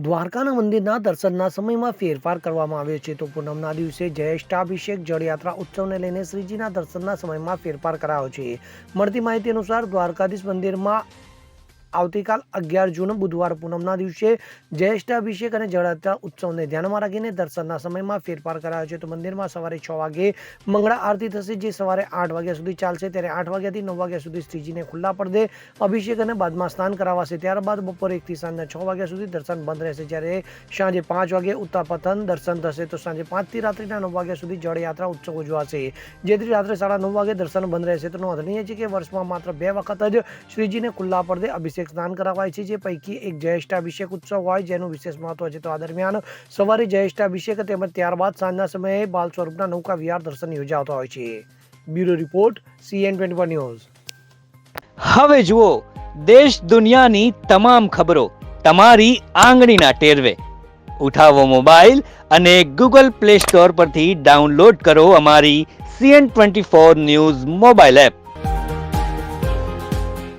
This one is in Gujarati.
દ્વારકાના મંદિરના દર્શનના સમયમાં ફેરફાર કરવામાં આવ્યો છે. તો પૂનમના દિવસે જ્યેષ્ઠાભિષેક જળયાત્રા ઉત્સવને લઈને શ્રીજીના દર્શનના સમયમાં ફેરફાર કરાયો છે. મળતી માહિતી અનુસાર દ્વારકાધીશ મંદિરમાં આવતીકાલ 11 જૂન બુધવાર પૂનમના દિવસે જ્યેષ્ઠાભિષેક અને જળયાત્રા ઉત્સવને ધ્યાનમાં રાખીને દર્શનના સમયમાં ફેરફાર કરાયો છે. તો મંદિરમાં સવારે 6 વાગે મંગળા આરતી થશે, જે સવારે 8 વાગ્યા સુધી ચાલશે. ત્યારે 8 વાગ્યાથી 9 વાગ્યા સુધી શ્રીજીને ખુલ્લા પડદે અભિષેક અને બાદમાં સ્નાન કરાવાશે. ત્યારબાદ બપોરે 1 થી સાંજના 6 વાગ્યા સુધી દર્શન બંધ રહેશે. જ્યારે સાંજે 5 વાગે ઉત્તાપતન દર્શન થશે. તો સાંજે 5 થી રાત્રિના 9 વાગ્યા સુધી જળયાત્રા ઉત્સવ ઉજવાશે, જેથી રાત્રે 9:30 વાગે દર્શન બંધ રહેશે. તો નોંધનીય છે કે વર્ષમાં માત્ર 2 વખત જ શ્રીજીને ખુલ્લા પડદે અભિષેક સ્નાન કરાવાય છે, જે પૈકી એક જ્યેષ્ઠાભિષેક ઉત્સવ હોય, જેનું વિશેષ મહત્વ છે. તો આ દરમિયાન સવારે જ્યેષ્ઠાભિષેક તેમજ ત્યારબાદ સાંજના સમયે બાલ સ્વરૂપના નૌકા વિહાર દર્શન યોજાતા હોય છે. Bureau report CN24 news. હવે જુઓ દેશ દુનિયાની તમામ ખબરો તમારી આંગળીના ટેરવે. ઉઠાવો મોબાઈલ અને Google Play Store પરથી ડાઉનલોડ કરો અમારી CN24 ન્યૂઝ મોબાઈલ એપ.